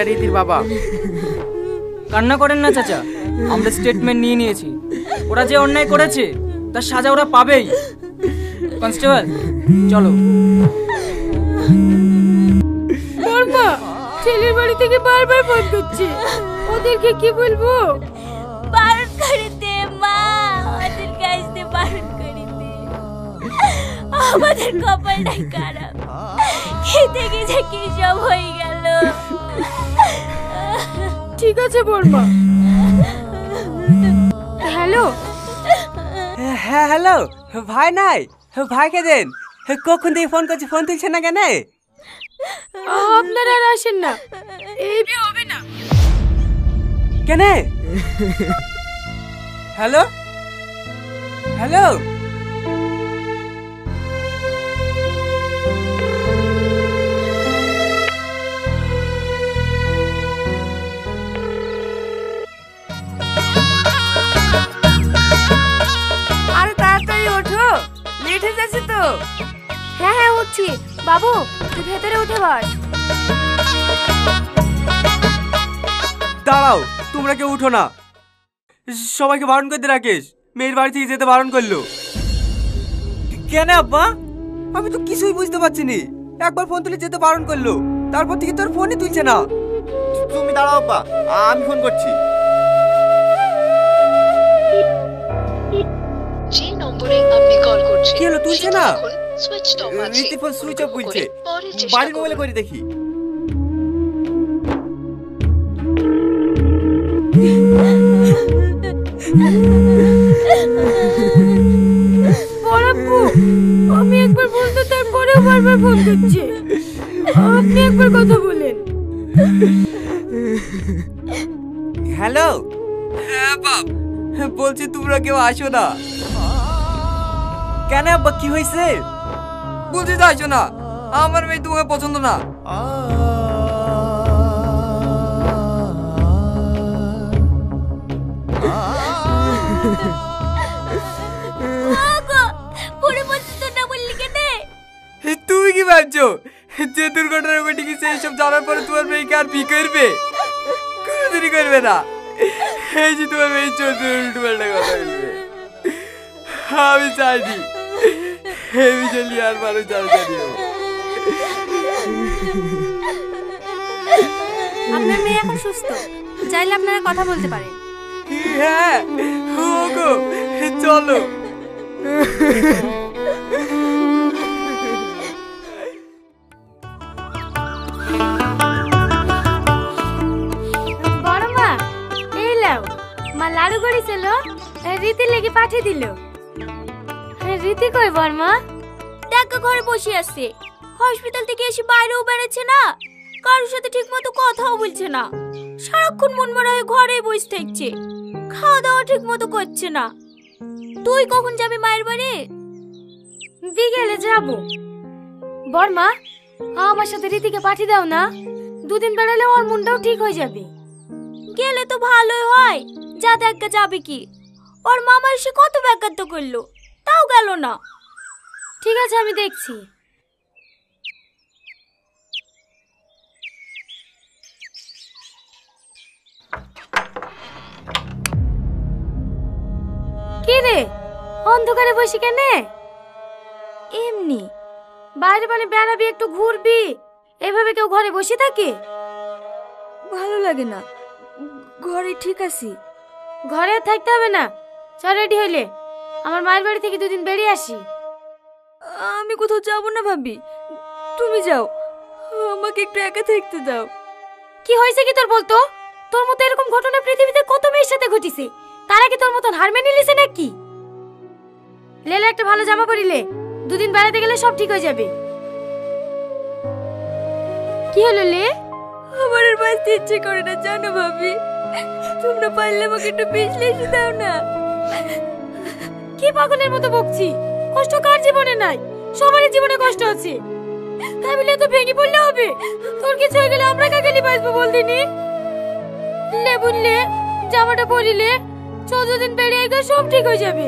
এটা রীতির বাবা। কান্না করেন না চাচা, আমরা স্টেটমেন্ট নিয়ে নিয়েছি। ওরা যে অন্যায় করেছে তার সাজা ওরা পাবেই। কনস্টেবল চলো। বর্মা, ছেলের বাড়ি থেকে বারবার ফোন করছে, ওদেরকে কি বলবো? বারণ করে দে মা, ওদেরকে আসতে বারণ করে দে। আমাদের কপালটাই খারাপ, খেতে গেছে কি সব হয়ে গেল। ঠিক আছে বর্মা। হ্যালো। হ্যাঁ হ্যালো, ভাই নাই? ভাইকে দেন। কখন থেকে ফোন করছি, ফোন তুলছে না কেন? আপনারা আর আসেন না, এই বিয়ে হবে না। কেন? হ্যালো হ্যালো, আরে তাড়াতাড়ি ওঠো, লেট হয়ে যাচ্ছে তো। হ্যাঁ হ্যাঁ উঠছি। বাবু তুই ভেতরে উঠে বস। দাঁড়াও, তোমরা কেউ উঠো না। সবাইকে বারণ করতে রাখিস, মেয়ের বাড়ি থেকে যেতে বারণ করলো। কেন আব্বা? আমি তো কিছুই বুঝতে পারছি নি। একবার ফোন তুলে যেতে বারণ করলো, তারপর থেকে তোর ফোনই তুলছে না। তুমি দাঁড়াও আব্বা, আমি ফোন করছি। যে নম্বরে আপনি কল করছেন কি হলো, তুলছে না? সুইচ অফ আছে। রীতির ফোন সুইচ অফ বলছে। পরে চেষ্টা বাড়ির করুন। মোবাইলে করে দেখি। বড়াপ্পু, আমি একবার বলতে তারপরেও বারবার ফোন করছে। আপনি একবার কথা বলেন। হ্যালো। হ্যাঁ বাপ, বলছি তোমরা কেউ আসো না। কেন আব্বা, কি হয়েছে? বলছি তো আসো না, আমার মেয়ে তোমাকে পছন্দ না। পুরো পছন্দ না বললি কেন? তুমি কি ভাবছো যে দুর্ঘটনা ঘটে গেছে এইসব জানার পরে তোমার মেয়েকে আর বিয়ে করবে? কোনোদিনই করবে না। এই যে তোমার মেয়ে চোদ্দ উল্টো পাল্টা কথা বলবে, আমি চাইনি এই বিষয় নিয়ে আর মানুষ জানিও। আপনার মেয়ে এখন সুস্থ, চাইলে আপনারা কথা বলতে পারেন। হ্যাঁ ওগো, চলো। বড় মা, এই লাও, মা লাড়ু করেছিল, রীতি লেগে পাঠিয়ে দিল। রীতি কই বর্মা? টাকা ঘরে বসে আছে, হসপিটাল থেকে এসে বাইরেও বেড়াচ্ছে না, কারোর সাথে ঠিক মতো কথাও বলছে না, সারাক্ষণ মনমরা হয়ে ঘরে বসে থাকছে, খাওয়া দাওয়া ঠিক মতো করছে না। তুই কখন যাবি মায়ের বাড়ি? বিকেলে যাব। বর্মা, আমার সাথে রীতিকে পাঠিয়ে দাও না, দুদিন বেড়ালে ওর মনটাও ঠিক হয়ে যাবে। গেলে তো ভালোই হয়, যা দেখা যাবে কি, ওর মামা এসে কত ব্যাঘাত করলো, তাও গেল না। ঠিক আছে, আমি দেখছি। কি রে, অন্ধকারে বসে কেনে? এমনি। বাইরে মানে বেড়াবি, একটু ঘুরবি, এভাবে কেউ ঘরে বসে থাকে? ভালো লাগে না, ঘরে ঠিক আছি। ঘরে আর থাকতে হবে না, চল রেডি হইলে আমার মায়ের বাড়ি থেকে দুদিন বেরিয়ে আসি। আমি কোথাও যাব না ভাবি, তুমি যাও, আমাকে একটু একা থাকতে দাও। কি হয়েছে কি তোর বলতো? তোর মতো এরকম ঘটনা পৃথিবীতে কত মেয়ের সাথে ঘটেছে, তারা কি তোর মতন হার মেনে নিছে নাকি? লেলে একটা ভালো জামা পরিলে, দুদিন বেড়াতে গেলে সব ঠিক হয়ে যাবে। কি হলো লে? আমার আর বাঁচতে ইচ্ছে করে না জানো ভাবি, তোমরা পারলে আমাকে একটু বিশ্লেষণ দাও না। কি পাগলের মতো বকছি? কষ্ট কার জীবনে নাই? সবারই জীবনে কষ্ট আছে, তাই বলে তো ভেঙে পড়লে হবে? তোর কিছু হয়ে গেলে আমরা কাকে বাঁচবো বল দিনি? লে বুঝলে, জামাটা পরিলে 14 দিন বেরিয়ে গেলে সব ঠিক হয়ে যাবে।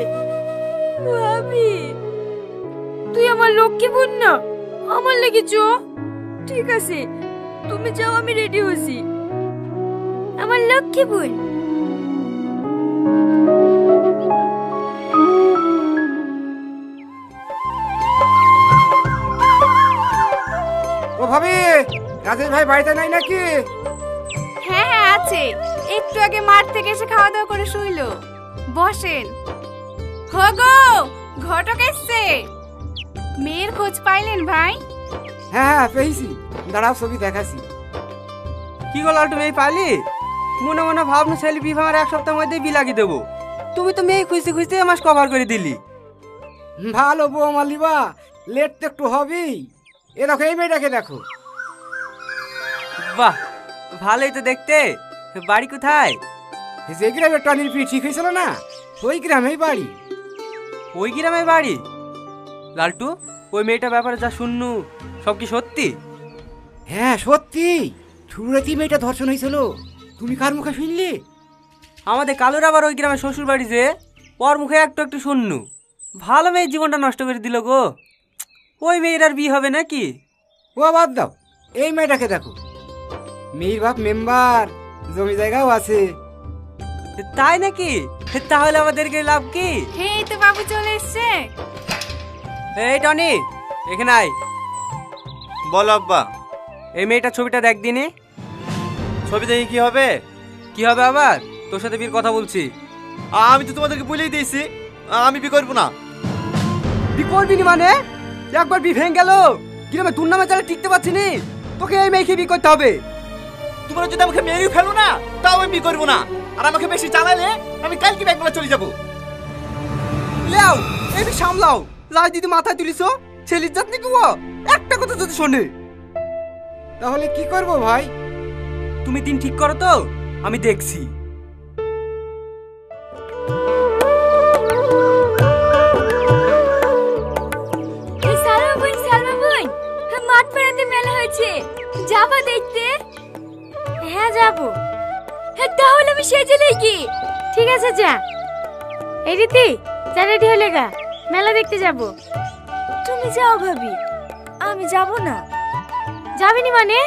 ভাবি তুই আমার লক্ষ্মী বোন না, আমার লেগে চো। ঠিক আছে, তুমি যাও, আমি রেডি হচ্ছি। আমার লক্ষ্মী বোন। ও ভাবি, রাজেশ ভাই বাড়িতে নাই নাকি? হ্যাঁ হ্যাঁ আছে, একটু আগে মাঠ থেকে এসে খাওয়া দাওয়া করে শুইলো। বসেন। হগো, ঘটক এসছে। মেয়ের খোঁজ পাইলেন ভাই? হ্যাঁ হ্যাঁ পেয়েছি, দাঁড়াও ছবি দেখাছি। কি গো লালটু, মেয়ে পালি? মনে মনে ভাবনু ছেলে বিবাহের 1 সপ্তাহের মধ্যে বি লাগিয়ে দেবো। তুমি তো মেয়ে খুঁজতে খুঁজতে মাস কভার করে দিলি। ভালো বউ মালিবা, লেট তো একটু হবেই। এ দেখো, এই মেয়েটাকে দেখো। বাহ, ভালোই তো দেখতে। বাড়ি কোথায়? যে গ্রামে টনির বিয়ে ঠিক হয়েছিল না, ওই গ্রামেই বাড়ি। ওই গ্রামে বাড়ি? লালটু, ওই মেয়েটার ব্যাপারে যা শুননু সব কি সত্যি? হ্যাঁ সত্যি, শুরুতেই মেয়েটা ধর্ষণ হয়েছিল। তুমি কার মুখে শুনলি? আমাদের কালোর আবার ওই গ্রামে শ্বশুর বাড়ি, যে ওর মুখে একটু একটু শুননু। ভালো মেয়ের জীবনটা নষ্ট করে দিল গো। ওই মেয়ের আর বিয়ে হবে নাকি? ও বাদ দাও, এই মেয়েটাকে দেখো। মেয়ের বাপ মেম্বার, জমি জায়গাও আছে। তাই নাকি? তাহলে আমাদেরকে লাভ কি? এই তো বাবু চলে এসছে। এই টনি, এখানে আয়। বলো আব্বা। এই মেয়েটার ছবিটা দেখ দিনে। ছবি দেখে কি হবে? কি হবে আবার? তোর সাথে বিয়ের কথা বলছি। আমি তো তোমাদেরকে বলেই দিয়েছি আমি বিয়ে করবো না। বি করবি নি মানে? একবার বি ভেঙে গেল, গ্রামে তোর নামে চালে টিকতে পারছি নি। তোকে এই মেয়েকে বিয়ে করতে হবে। তোমরা যদি আমাকে মেরেই ফেলো না, তাও আমি বিয়ে করবো না। আর আমাকে বেশি চালালে আমি কালকে ব্যাংকগুলো চলে যাবো। লেও, এই সামলাও। লাল দিদি মাথায় তুলিস, ছেলির জাত নাকি ও? একটা কথা যদি শোনে। তাহলে কি করব ভাই? তুমি দিন ঠিক করো তো, আমি দেখছি। মাঠ পেড়াতে মেলা হয়েছে, যাবা দেখতে? হ্যাঁ যাবো। তাহলে আমি সেজে নেই কি? ঠিক আছে যা। এই রীতি, যা রেডি হলে গা, মেলা দেখতে যাব। তুমি যাও ভাবি, আমি যাব না। যাবিনি মানে?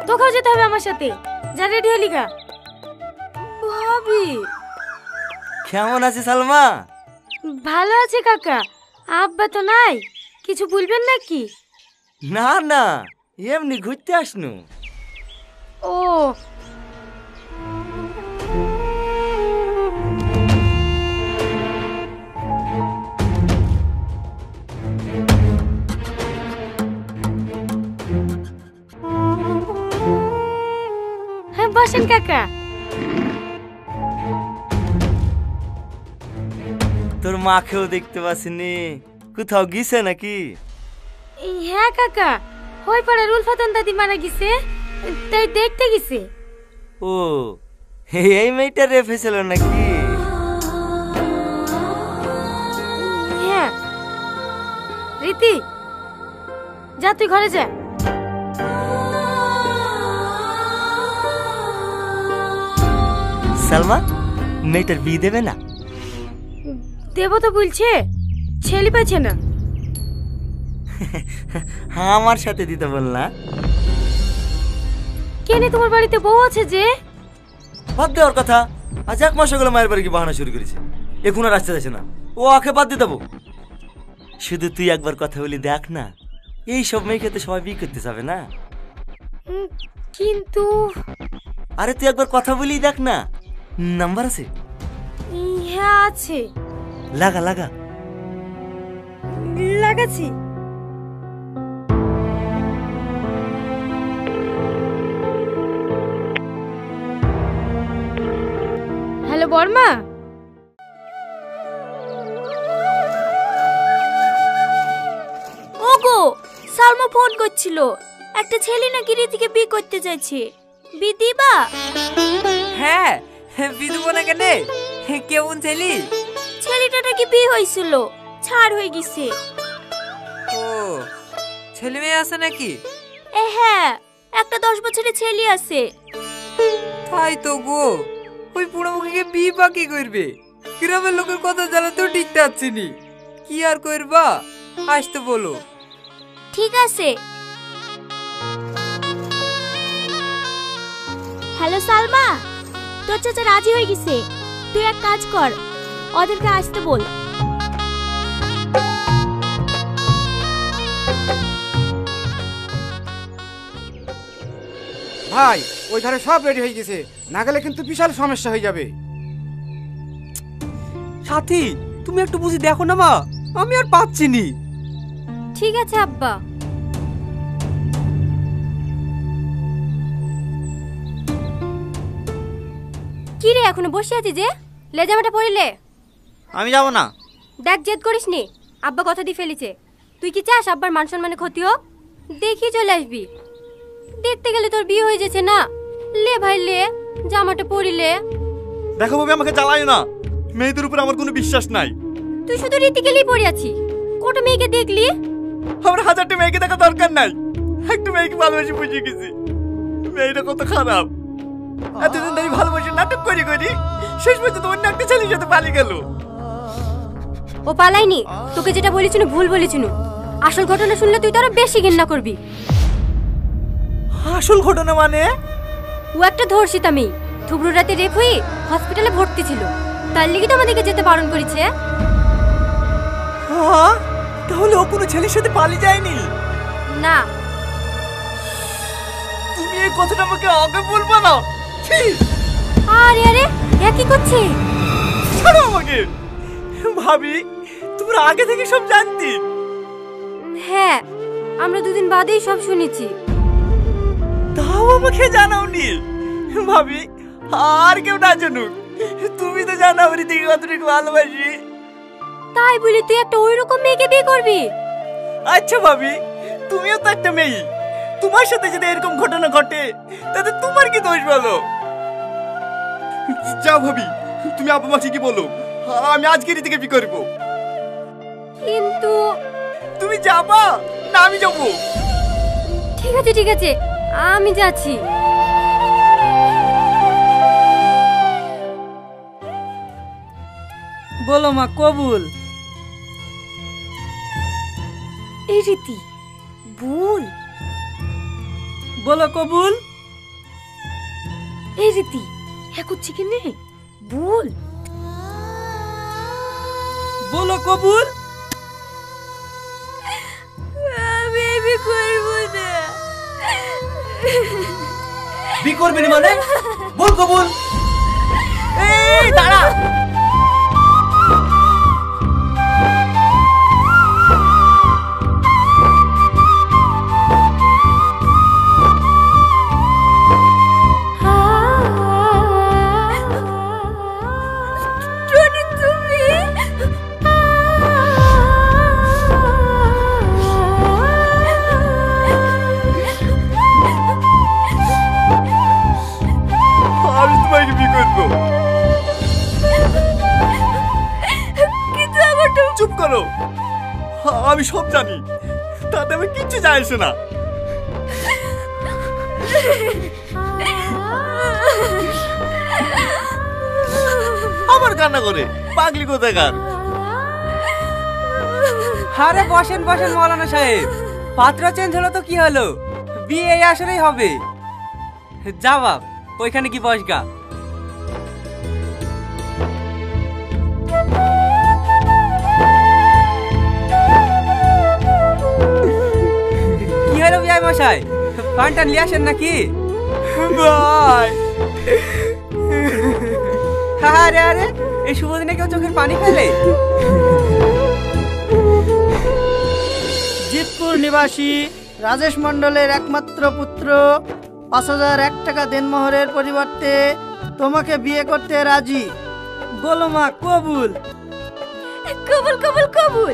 তোকেও যেতে হবে আমার সাথে। যা রেডি হলি গা। ভাবি কেমন আছে সালমা? ভালো আছে কাকা। আব্বা তো নাই, কিছু বলবেন নাকি? না না, এমনি ঘুরতে আসনু। ও হ্যাঁ, বসেন কাকা। তোর মাকেও দেখতে পাসনি, কোথাও গিয়েছে নাকি? হ্যাঁ কাকা, ওই পাড়ার উলফাতন দাদি মারা গেছে, তাই দেখতে গেছে। ও, এই মেয়েটা রেফে ছিল নাকি? হ্যাঁ। রীতি, যা তুই ঘরে যা। সালমা, মেয়েটার বিয়ে দেবে না? দেব তো বলছে, ছেলে পাচ্ছে না। আমার সাথে দিতে বল না। কেন, তোমার বাড়িতে বউ আছে যে? বাদ দেওয়ার কথা। আজ 1 মাস হলো মায়ের বাড়ি কি বাহানা শুরু করেছে। এখন আর আসতে যাচ্ছে না। ও আখে বাদ দিয়ে দেবো। শুধু তুই একবার কথা বলি দেখ না, এই সব মেয়েকে তো সবাই বিয়ে করতে যাবে না। কিন্তু আরে তুই একবার কথা বলি দেখ না, নাম্বার আছে? হ্যাঁ আছে। লাগা লাগা। লাগাচ্ছি। হ্যালো বর্মা। ওগো, সালমা ফোন করছিল। একটা ছেলে নাকি রীতিকে বিয়ে করতে চাইছে। বিয়ে দিবা? হ্যাঁ, বিয়ে দেবো না কেন? কেমন ছেলে? ছেলেটা নাকি বিয়ে হয়েছিল, ছাড় হয়ে গেছে। ও, ছেলে মেয়ে আছে নাকি? হ্যাঁ, একটা 10 বছরের ছেলে আছে। তাই তো গো, ওই বুড়ো মুখে বিয়ে বা কি করবে? গ্রামের লোকের কথা জানাতেও ঠিক পাচ্ছিনি। কি আর করবা, আসতে বলো। ঠিক আছে। হ্যালো সালমা, তোর চাচা রাজি হয়ে গেছে। তুই এক কাজ কর, ওদেরকে আসতে বল। ভাই ওই ধারে সব রেডি হয়ে গেছে, না গেলে কিন্তু বিশাল সমস্যা হয়ে যাবে। সাথী তুমি একটু বুঝি দেখো না মা, আমি আর পাচ্ছি নি। ঠিক আছে আব্বা। কি রে এখনো বসে আছিস যে? লেজামাটা পরিলে? আমি যাব না। দেখ জেদ করিস নি, আব্বা কথা দিয়ে ফেলেছে। তুই কি চাস আব্বার মান সম্মানে ক্ষতি হোক? দেখি চলে আসবি। দেখতে গেলে তোর বিয়ে হয়ে যাচ্ছে না। লে ভাই লে, জামাটা পরিলে। দেখো ভাবি, আমাকে জ্বালাইও না, মেয়েদের উপর আমার কোনো বিশ্বাস নাই। তুই শুধু রীতি গেলেই পড়ে আছি। কটা মেয়েকে দেখলি? আমার 1000টা মেয়েকে দেখা দরকার নাই, একটা মেয়েকে ভালোবাসি বুঝে গেছি। মেয়েটা কত খারাপ, এতদিন ধরে ভালোবাসি নাটক করি করি শেষ পর্যন্ত অন্য একটা ছেলের সাথে পালিয়ে গেল। ও পালাইনি, তোকে যেটা বলেছিল ভুল বলেছিল। আসল ঘটনা শুনলে তুই তো আরো বেশি ঘৃণা করবি। আসল ঘটনা মানে? ও একটা ধর্ষিতা মেয়ে, থুবড়ু রাতে রেপ হয়ে হসপিটালে ভর্তি ছিল। তার লিগে তো আমাদেরকে যেতে বারণ করেছে। হ্যাঁ, তাহলে ও কোনো ছেলের সাথে পালিয়ে যায়নি? না। তুমি এই কথাটা আমাকে আগে বলবা না। আরে আরে, এ কি করছে? ছাড়ো আমাকে। ভাবি, তোমরা আগে থেকে সব জানতি? হ্যাঁ, আমরা দুদিন বাদেই সব শুনেছি। তাও আমাকে জানাওনি? ভাবি, আর কেউ না জানুক, তুমি তো জানো আমি দিকে কতটুকু ভালোবাসি। তাই বলি তুই একটা ওইরকম মেয়েকে বিয়ে করবি? আচ্ছা ভাবি, তুমিও তো একটা মেয়ে, তোমার সাথে যদি এরকম ঘটনা ঘটে তাতে তোমার কি দোষ বলো? যাও ভাবি, তুমি আপা মা ঠিকই বলো, আমি আজকে রীতিকে বিয়ে করবো। কিন্তু তুমি যাবা না আমি যাবো? ঠিক আছে ঠিক আছে, আমি যাচ্ছি। বলো মা, কবুল। এই রীতি ভুল। বলো কবুল। এই রীতি হ্যাঁ করছি কি নে? ভুল। বলো কবুল। আমি বিয়ে করবো না। বিয়ে করবি না মানে? বল কবুল। এই দাঁড়া। চুপ করো, আমি সব জানি, তাতে আমি কিচ্ছু যায় আসে না। আমার কান্না করে পাগলি কোথাকার। আরে বসেন বসেন মৌলানা সাহেব, পাত্র চেঞ্জ হলো তো কি হলো, বিয়ে এই আসরেই হবে। যা বাপ, ওইখানে কি বসগা। কি হলো বিয়াই মশাই, পানটা নিয়ে আসেন নাকি? ভাই, আরে আরে, এই শুভ দিনে কেউ চোখের পানি ফেলে? জিতপুর নিবাসী রাজেশ মণ্ডলের একমাত্র পুত্র ৫,০০০ টাকা দেনমোহরের পরিবর্তে তোমাকে বিয়ে করতে রাজি। বলো মা, কবুল। কবুল কবুল কবুল।